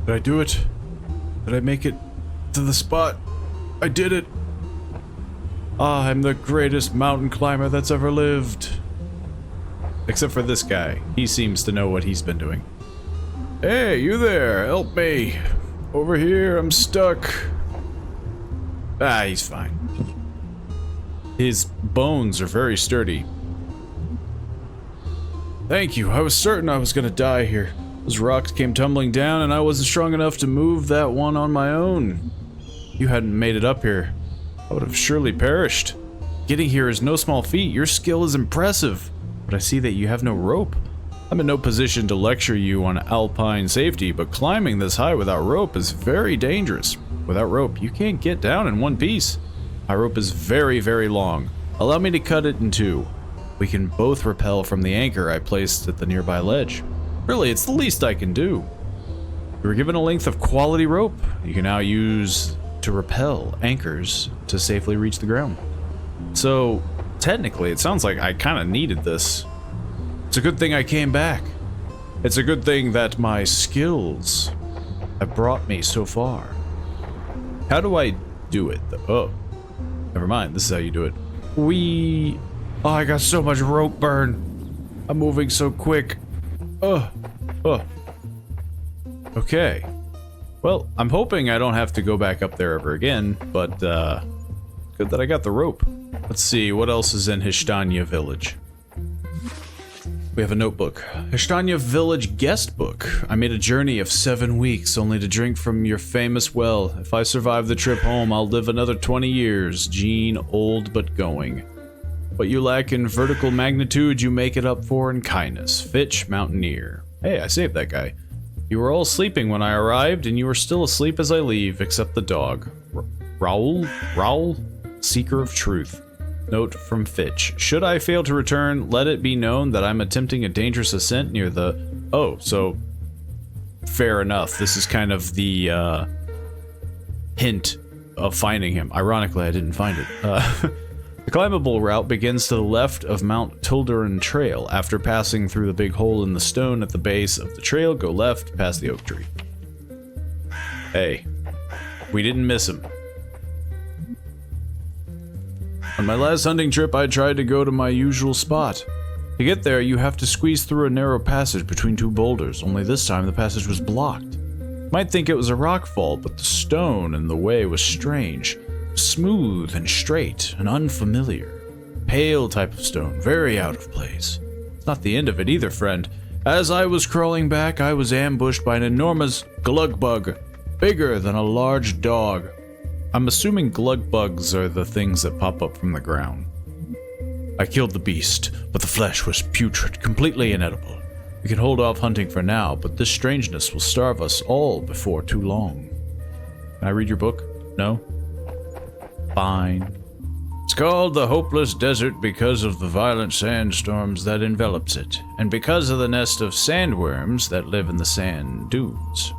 Did I do it? Did I make it to the spot? I did it! Ah, I'm the greatest mountain climber that's ever lived. Except for this guy. He seems to know what he's been doing. Hey, you there! Help me! Over here, I'm stuck. Ah, he's fine. His bones are very sturdy. Thank you. I was certain I was gonna die here. Those rocks came tumbling down and I wasn't strong enough to move that one on my own. You hadn't made it up here. I would have surely perished. Getting here is no small feat. Your skill is impressive. But I see that you have no rope. I'm in no position to lecture you on alpine safety, but climbing this high without rope is very dangerous. Without rope, you can't get down in one piece. My rope is very, very long. Allow me to cut it in two. We can both rappel from the anchor I placed at the nearby ledge. Really, it's the least I can do. You were given a length of quality rope you can now use to rappel anchors to safely reach the ground. So, technically, it sounds like I kind of needed this. It's a good thing I came back. It's a good thing that my skills have brought me so far. How do I do it, though? Oh, never mind. This is how you do it. Oh, I got so much rope burn. I'm moving so quick. Okay. Well, I'm hoping I don't have to go back up there ever again, but, good that I got the rope. Let's see, what else is in Hishtanya Village? We have a notebook. Hishtanya Village guest book. I made a journey of 7 weeks only to drink from your famous well. If I survive the trip home, I'll live another 20 years. Jean, old but going. What you lack in vertical magnitude, you make it up for in kindness. Fitch, Mountaineer. Hey, I saved that guy. You were all sleeping when I arrived, and you were still asleep as I leave, except the dog. Raoul? Seeker of truth. Note from Fitch. Should I fail to return, let it be known that I'm attempting a dangerous ascent near the... Oh, so... Fair enough. This is kind of the, hint of finding him. Ironically, I didn't find it. The climbable route begins to the left of Mount Tuldenorrea Trail. After passing through the big hole in the stone at the base of the trail, go left past the oak tree. Hey, we didn't miss him. On my last hunting trip, I tried to go to my usual spot. To get there, you have to squeeze through a narrow passage between two boulders, only this time the passage was blocked. You might think it was a rock fall, but the stone in the way was strange. Smooth and straight and unfamiliar. Pale type of stone, very out of place. It's not the end of it either, friend. As I was crawling back, I was ambushed by an enormous glug bug, bigger than a large dog. I'm assuming glug bugs are the things that pop up from the ground. I killed the beast, but the flesh was putrid, completely inedible. We can hold off hunting for now, but this strangeness will starve us all before too long. Can I read your book? No? Fine. It's called the Hopeless Desert because of the violent sandstorms that envelops it, and because of the nest of sandworms that live in the sand dunes.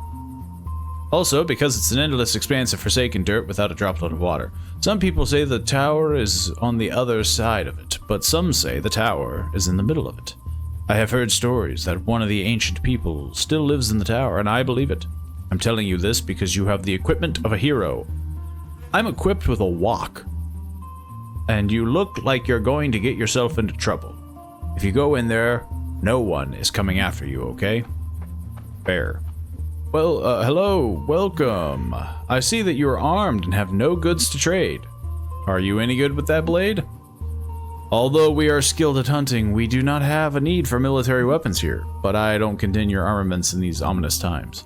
Also, because it's an endless expanse of forsaken dirt without a droplet of water. Some people say the tower is on the other side of it, but some say the tower is in the middle of it. I have heard stories that one of the ancient people still lives in the tower, and I believe it. I'm telling you this because you have the equipment of a hero. I'm equipped with a wok, and you look like you're going to get yourself into trouble. If you go in there, no one is coming after you, okay? Fair. Well, hello, welcome. I see that you are armed and have no goods to trade. Are you any good with that blade? Although we are skilled at hunting, we do not have a need for military weapons here, but I don't contend your armaments in these ominous times.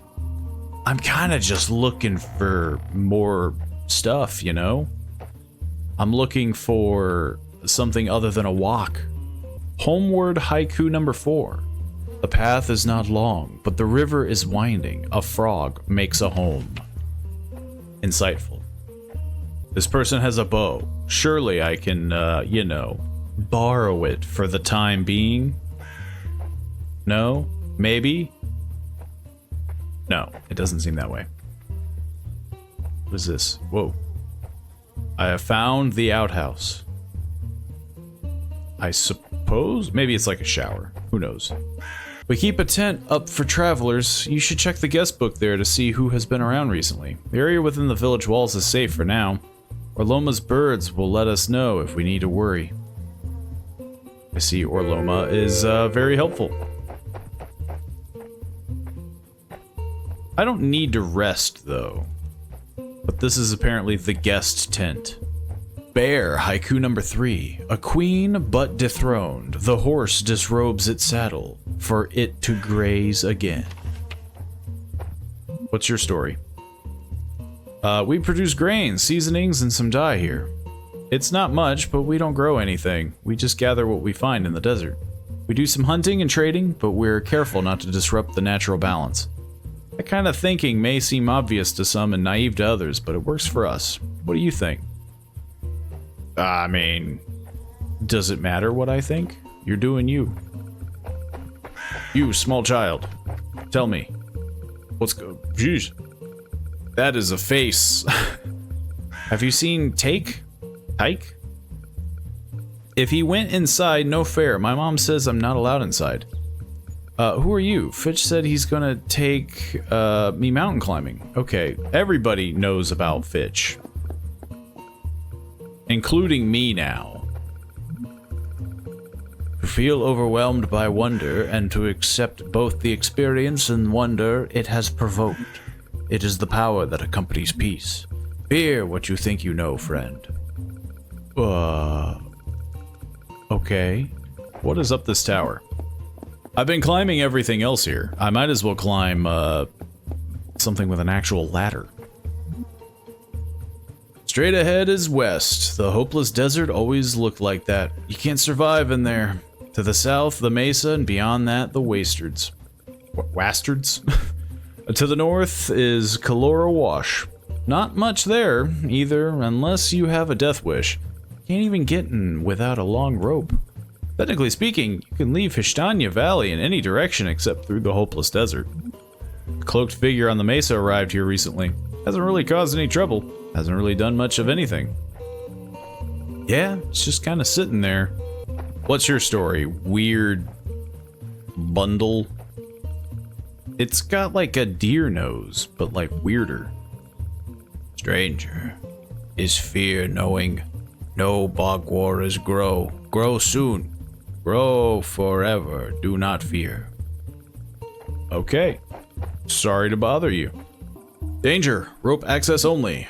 I'm kinda just looking for more stuff, you know? I'm looking for something other than a wok. Homeward haiku number 4. The path is not long, but the river is winding. A frog makes a home. Insightful. This person has a bow. Surely I can, you know, borrow it for the time being? No? Maybe? No, it doesn't seem that way. What is this? Whoa. I have found the outhouse. I suppose? Maybe it's like a shower. Who knows? We keep a tent up for travelers. You should check the guest book there to see who has been around recently. The area within the village walls is safe for now. Orloma's birds will let us know if we need to worry. I see Orloma is very helpful. I don't need to rest, though. But this is apparently the guest tent. Bear, haiku number 3. A queen but dethroned. The horse disrobes its saddle for it to graze again. What's your story? We produce grains, seasonings, and some dye here. It's not much, but we don't grow anything. We just gather what we find in the desert. We do some hunting and trading, but we're careful not to disrupt the natural balance. That kind of thinking may seem obvious to some and naive to others, but it works for us. What do you think? I mean, does it matter what I think? You're doing you. You, small child, tell me. What's go? Jeez. That is a face. Have you seen Tyke? If he went inside, no fair. My mom says I'm not allowed inside. Who are you? Fitch said he's gonna take me mountain climbing. Okay, everybody knows about Fitch. Including me now. To feel overwhelmed by wonder and to accept both the experience and wonder it has provoked. It is the power that accompanies peace. Fear what you think you know, friend. Okay. What is up this tower? I've been climbing everything else here. I might as well climb, something with an actual ladder. Straight ahead is west. The hopeless desert always looked like that. You can't survive in there. To the south, the mesa, and beyond that, the wastards. Wastards? To the north is Kalora Wash. Not much there, either, unless you have a death wish. Can't even get in without a long rope. Technically speaking, you can leave Hishtanya Valley in any direction except through the hopeless desert. A cloaked figure on the mesa arrived here recently. Hasn't really caused any trouble. Hasn't really done much of anything. Yeah, it's just kind of sitting there. What's your story? Weird bundle? It's got like a deer nose, but like weirder. Stranger, is fear knowing? No bogwarers grow. Grow soon. Grow forever. Do not fear. Okay. Sorry to bother you. Danger. Rope access only.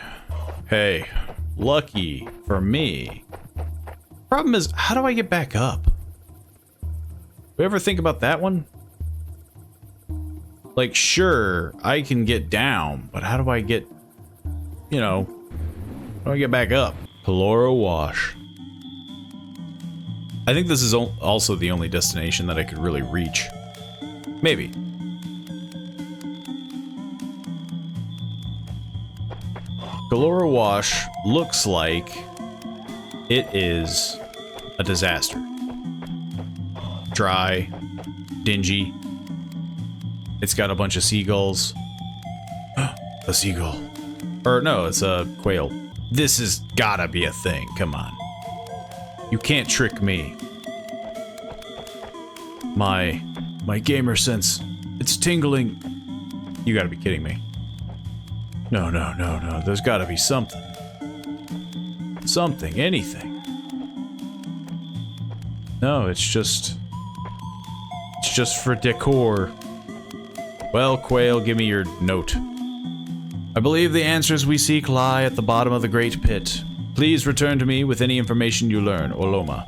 Hey, lucky for me. Problem is, how do I get back up? You ever think about that one? Like, sure, I can get down, but how do I get, you know, how do I get back up? Kalora Wash. I think this is also the only destination that I could really reach. Maybe. Kalora Wash looks like it is a disaster. Dry, dingy. It's got a bunch of seagulls. A seagull. Or no, it's a quail. This has gotta be a thing, come on. You can't trick me. My gamer sense, it's tingling. You gotta be kidding me. No, there's gotta be something. Something, anything. No, it's just for decor. Well, Quail, give me your note. I believe the answers we seek lie at the bottom of the Great Pit. Please return to me with any information you learn, Orloma.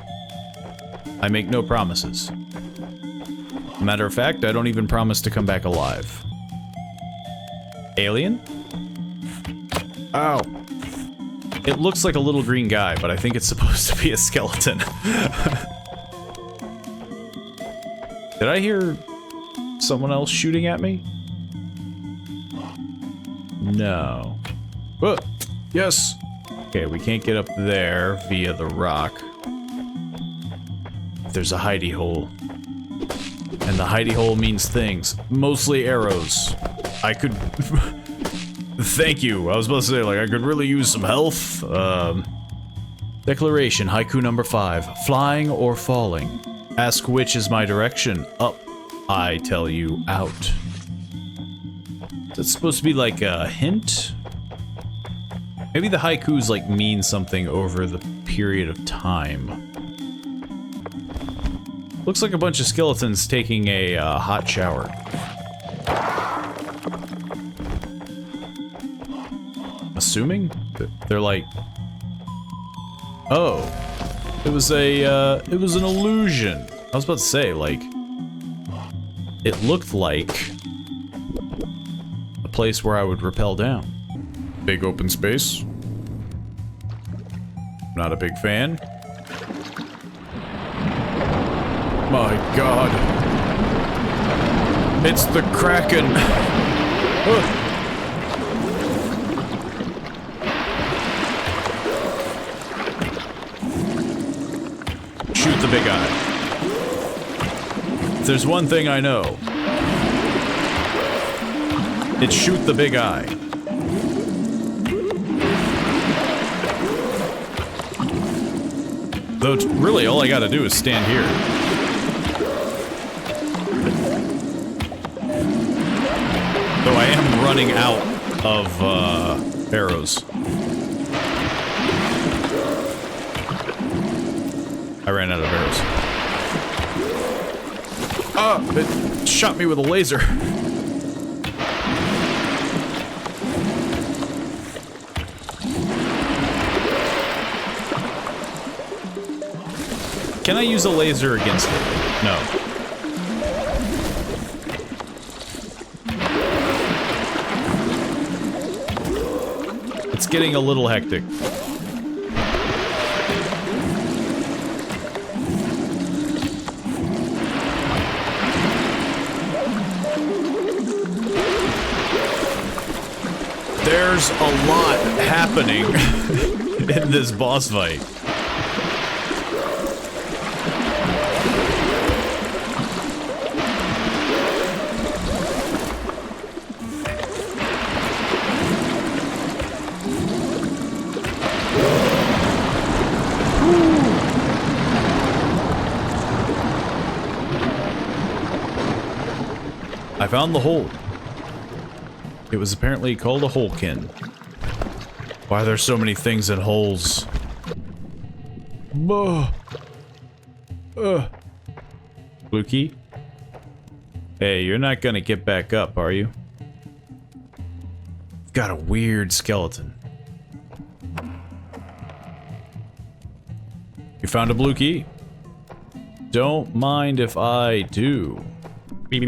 I make no promises. Matter of fact, I don't even promise to come back alive. Alien? Ow. It looks like a little green guy, but I think it's supposed to be a skeleton. Did I hear someone else shooting at me? No. Oh, yes. Okay, we can't get up there via the rock. There's a hidey hole. And the hidey hole means things. Mostly arrows. I could... Thank you. I was about to say, like, I could really use some health. Declaration, haiku number 5. Flying or falling? Ask which is my direction. Up. I tell you out. That's supposed to be like a hint? Maybe the haikus like mean something over the period of time. Looks like a bunch of skeletons taking a hot shower. Assuming they're like, oh, it was an illusion. I was about to say, like, it looked like a place where I would rappel down. Big open space. Not a big fan. My God. It's the Kraken. Shoot the big eye. If there's one thing I know, it's shoot the big eye. Though really all I gotta do is stand here. Though I am running out of arrows. I ran out of arrows. Oh, it shot me with a laser. Can I use a laser against it? No. It's getting a little hectic. There's a lot happening in this boss fight. I found the hole. It was apparently called a holekin. Why are there so many things in holes? Blue key? Hey, you're not gonna get back up, are you? Got a weird skeleton. You found a blue key? Don't mind if I do. I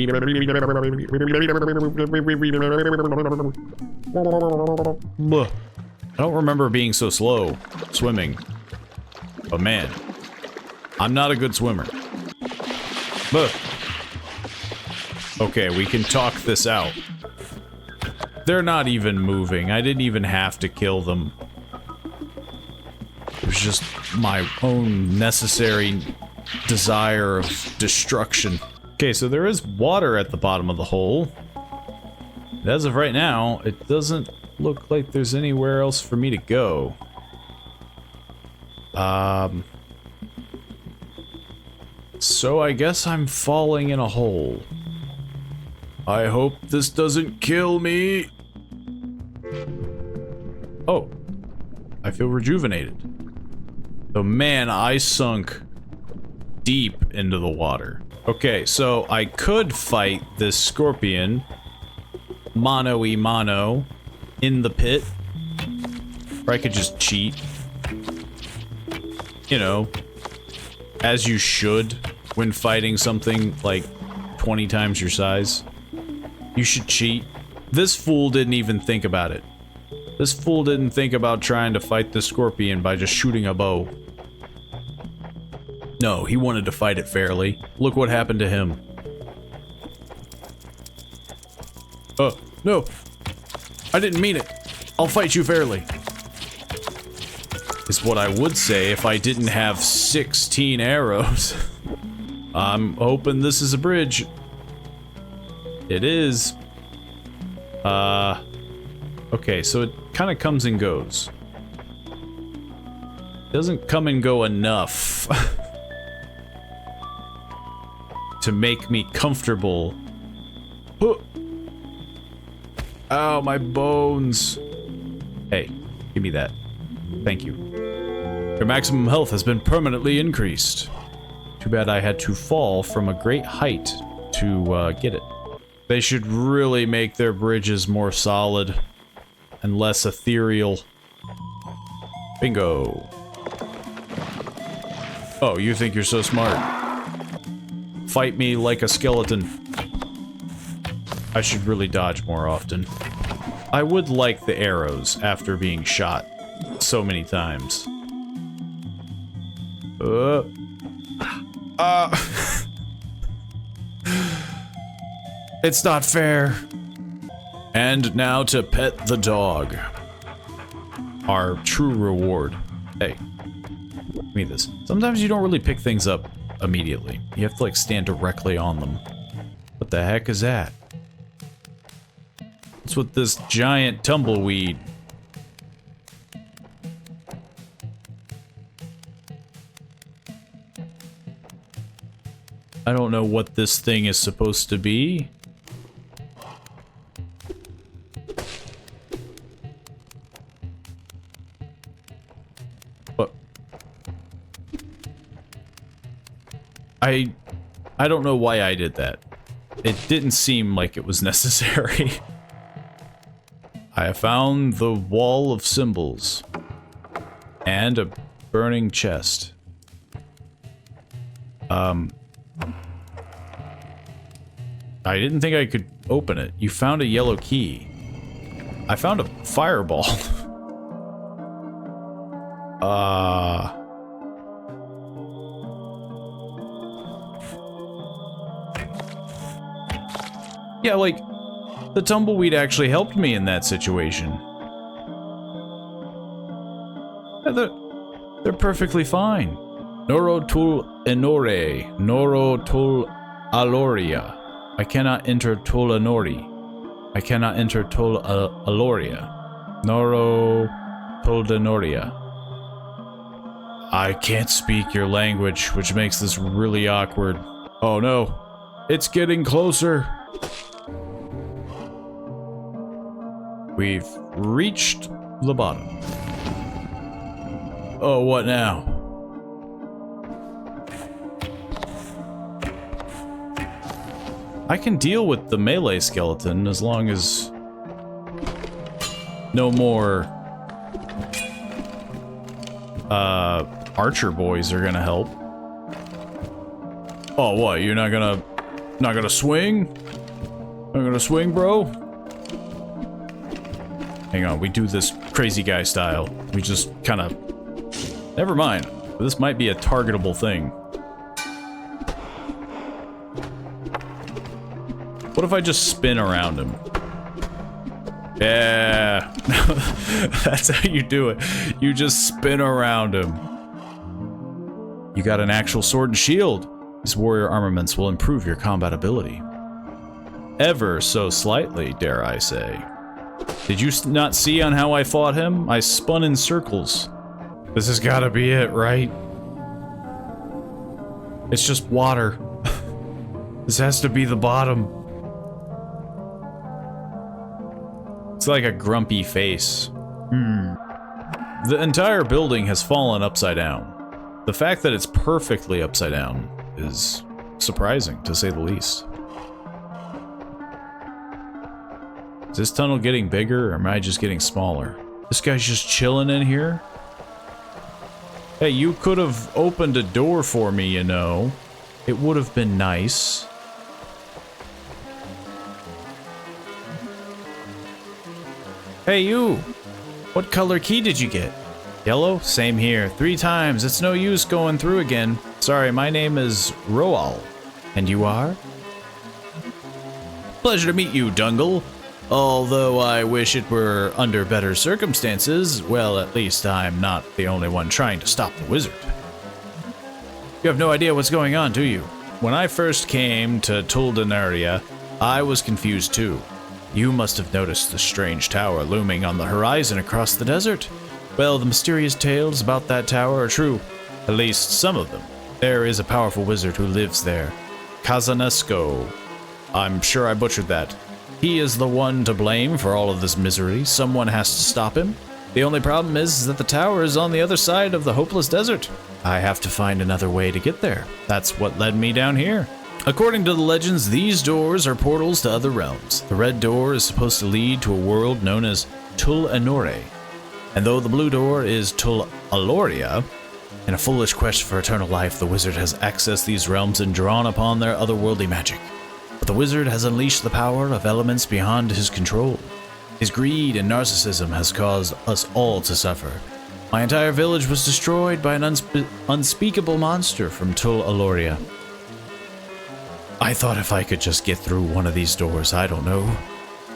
don't remember being so slow swimming. But man, I'm not a good swimmer. Okay, we can talk this out. They're not even moving. I didn't even have to kill them. It was just my own necessary desire of destruction. Okay, so there is water at the bottom of the hole. As of right now, it doesn't look like there's anywhere else for me to go. So I guess I'm falling in a hole. I hope this doesn't kill me. Oh, I feel rejuvenated. Oh man, I sunk deep into the water. Okay, so I could fight this scorpion mano-y-mano in the pit. Or I could just cheat. You know, as you should when fighting something like 20 times your size. You should cheat. This fool didn't even think about it. This fool didn't think about trying to fight the scorpion by just shooting a bow. No, he wanted to fight it fairly. Look what happened to him. No. I didn't mean it. I'll fight you fairly. Is what I would say if I didn't have 16 arrows. I'm hoping this is a bridge. It is. Okay, so it kind of comes and goes. Doesn't come and go enough to make me comfortable. Ow, my bones. Hey, give me that. Thank you. Your maximum health has been permanently increased. Too bad I had to fall from a great height to get it. They should really make their bridges more solid and less ethereal. Bingo. Oh, you think you're so smart. Fight me like a skeleton. I should really dodge more often. I would like the arrows after being shot so many times. It's not fair. And now to pet the dog. Our true reward. Hey, give me this. Sometimes you don't really pick things up immediately. You have to like stand directly on them. What the heck is that? What's with this giant tumbleweed? I don't know what this thing is supposed to be. But I don't know why I did that. It didn't seem like it was necessary. I found the wall of symbols and a burning chest. I didn't think I could open it. You found a yellow key. I found a fireball. Yeah, like, the tumbleweed actually helped me in that situation. They're perfectly fine. Tuldenorrea. Tuldenorrea. I cannot enter Tuldenorrea. I cannot enter Tuldenorrea. Tuldenorrea. I can't speak your language, which makes this really awkward. Oh no. It's getting closer. We've reached the bottom. Oh, what now? I can deal with the melee skeleton as long as no more archer boys are gonna help. Oh, what? You're not gonna swing? Not gonna swing, bro? Hang on, we do this crazy guy style. We just kind of... Never mind. This might be a targetable thing. What if I just spin around him? Yeah. That's how you do it. You just spin around him. You got an actual sword and shield. These warrior armaments will improve your combat ability. Ever so slightly, dare I say. Did you not see on how I fought him? I spun in circles. This has got to be it, right? It's just water. This has to be the bottom. It's like a grumpy face. The entire building has fallen upside down. The fact that it's perfectly upside down is surprising, to say the least. Is this tunnel getting bigger, or am I just getting smaller? This guy's just chilling in here? Hey, you could have opened a door for me, you know. It would have been nice. Hey, you! What color key did you get? Yellow? Same here. 3 times. It's no use going through again. Sorry, my name is Roal. And you are? Pleasure to meet you, Dungle. Although I wish it were under better circumstances, well, at least I'm not the only one trying to stop the wizard. You have no idea what's going on, do you? When I first came to Tuldenorrea, I was confused too. You must have noticed the strange tower looming on the horizon across the desert. Well, the mysterious tales about that tower are true. At least some of them. There is a powerful wizard who lives there. Kazanesco. I'm sure I butchered that. He is the one to blame for all of this misery. Someone has to stop him. The only problem is that the tower is on the other side of the hopeless desert. I have to find another way to get there. That's what led me down here. According to the legends, these doors are portals to other realms. The red door is supposed to lead to a world known as Tuldenorrea. And though the blue door is Tuldenorrea, in a foolish quest for eternal life, the wizard has accessed these realms and drawn upon their otherworldly magic. But the wizard has unleashed the power of elements beyond his control. His greed and narcissism has caused us all to suffer. My entire village was destroyed by an unspeakable monster from Tuldenorrea. I thought if I could just get through one of these doors, I don't know.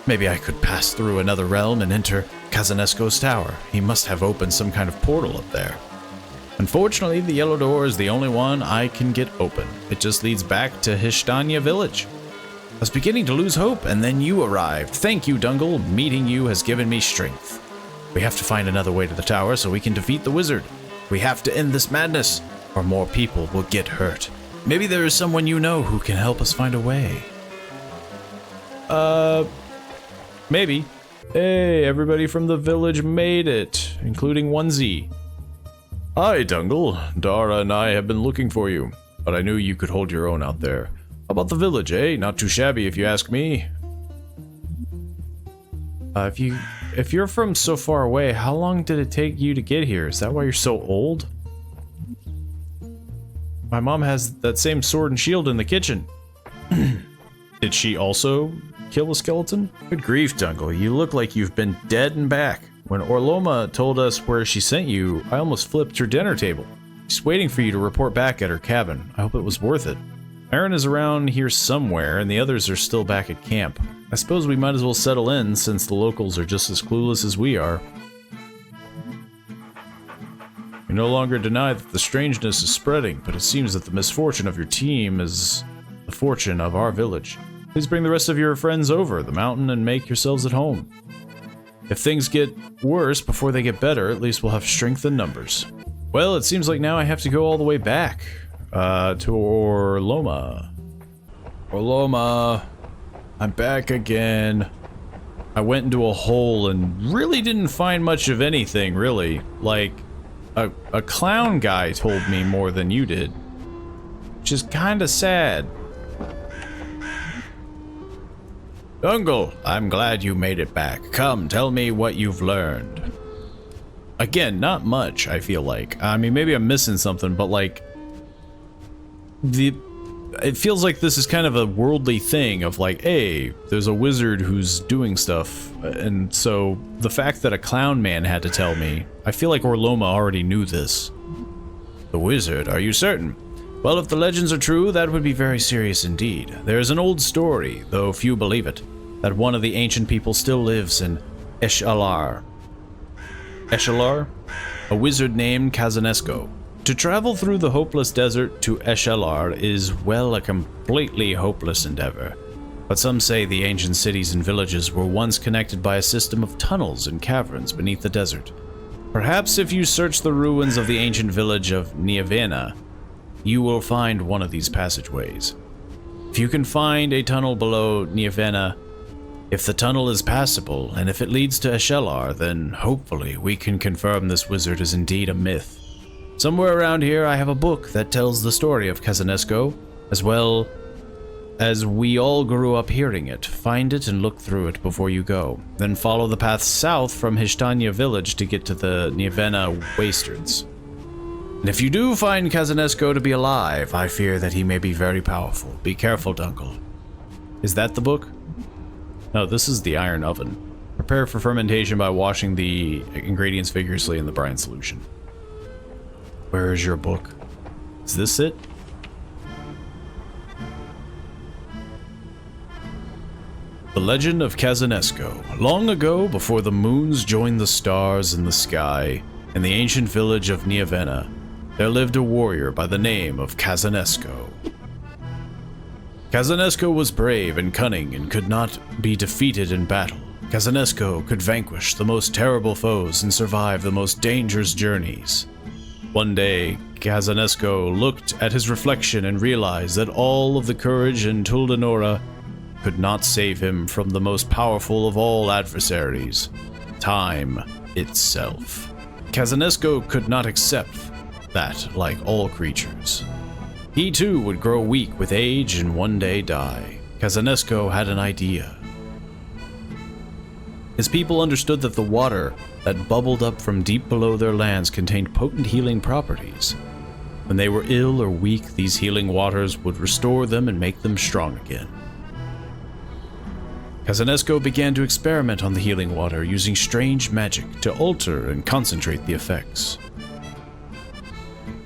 Maybe I could pass through another realm and enter Kazanesco's tower. He must have opened some kind of portal up there. Unfortunately, the yellow door is the only one I can get open. It just leads back to Hishtania village. I was beginning to lose hope, and then you arrived. Thank you, Dungle. Meeting you has given me strength. We have to find another way to the tower so we can defeat the wizard. We have to end this madness, or more people will get hurt. Maybe there is someone you know who can help us find a way. Maybe. Hey, everybody from the village made it, including Onesie. Hi, Dungle. Dara and I have been looking for you, but I knew you could hold your own out there. How about the village, eh? Not too shabby if you ask me. If you're from so far away, how long did it take you to get here? Is that why you're so old? My mom has that same sword and shield in the kitchen. Did she also kill a skeleton? Good grief, Dungle. You look like you've been dead and back. When Orloma told us where she sent you, I almost flipped her dinner table. She's waiting for you to report back at her cabin. I hope it was worth it. Aaron is around here somewhere, and the others are still back at camp. I suppose we might as well settle in, since the locals are just as clueless as we are. You no longer deny that the strangeness is spreading, but it seems that the misfortune of your team is the fortune of our village. Please bring the rest of your friends over the mountain and make yourselves at home. If things get worse before they get better, at least we'll have strength in numbers. Well, it seems like now I have to go all the way back. To Orloma. Orloma, I'm back again. I went into a hole and really didn't find much of anything, really. Like, a clown guy told me more than you did. Which is kinda sad. Dungle, I'm glad you made it back. Come, tell me what you've learned. Again, not much, I feel like. I mean, maybe I'm missing something, but like... It feels like this is kind of a worldly thing of like, hey, there's a wizard who's doing stuff, and so the fact that a clown man had to tell me, I feel like Orloma already knew this. The wizard, are you certain? Well, if the legends are true, that would be very serious indeed. There's an old story, though few believe it, that one of the ancient people still lives in Eshalar. Eshalar? A wizard named Kazanesco. To travel through the hopeless desert to Eshalar is, well, a completely hopeless endeavor. But some say the ancient cities and villages were once connected by a system of tunnels and caverns beneath the desert. Perhaps if you search the ruins of the ancient village of Nievena, you will find one of these passageways. If you can find a tunnel below Nievena, if the tunnel is passable, and if it leads to Eshalar, then hopefully we can confirm this wizard is indeed a myth. Somewhere around here I have a book that tells the story of Kazanesco, as well as we all grew up hearing it. Find it and look through it before you go. Then follow the path south from Hishtania village to get to the Nievena wastards. And if you do find Kazanesco to be alive, I fear that he may be very powerful. Be careful, Dungle. Is that the book? No, this is the iron oven. Prepare for fermentation by washing the ingredients vigorously in the brine solution. Where is your book? Is this it? The Legend of Kazanesco. Long ago, before the moons joined the stars in the sky, in the ancient village of Nievena, there lived a warrior by the name of Kazanesco. Kazanesco was brave and cunning and could not be defeated in battle. Kazanesco could vanquish the most terrible foes and survive the most dangerous journeys. One day, Kazanesco looked at his reflection and realized that all of the courage in Tuldenorrea could not save him from the most powerful of all adversaries, time itself. Kazanesco could not accept that, like all creatures. He too would grow weak with age and one day die. Kazanesco had an idea. His people understood that the water that bubbled up from deep below their lands contained potent healing properties. When they were ill or weak, these healing waters would restore them and make them strong again. Kazanesco began to experiment on the healing water using strange magic to alter and concentrate the effects.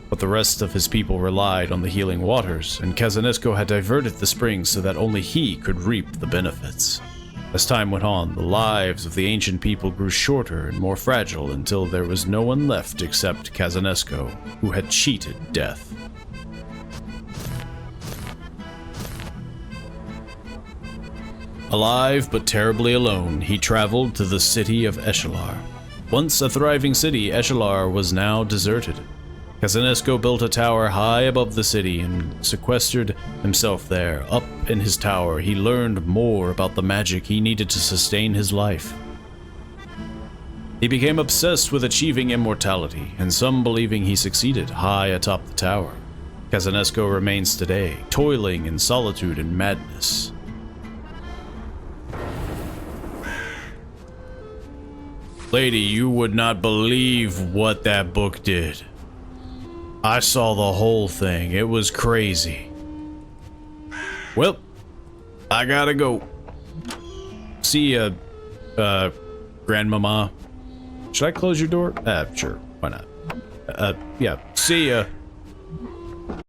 But the rest of his people relied on the healing waters, and Kazanesco had diverted the springs so that only he could reap the benefits. As time went on, the lives of the ancient people grew shorter and more fragile until there was no one left except Kazanesco, who had cheated death. Alive but terribly alone, he traveled to the city of Eshalar. Once a thriving city, Eshalar was now deserted. Kazanesco built a tower high above the city and sequestered himself there. Up in his tower, he learned more about the magic he needed to sustain his life. He became obsessed with achieving immortality, and some believing he succeeded high atop the tower. Kazanesco remains today, toiling in solitude and madness. Lady, you would not believe what that book did. I saw the whole thing. It was crazy. Well, I gotta go. See ya, Grandmama. Should I close your door? Sure, why not? Yeah, see ya.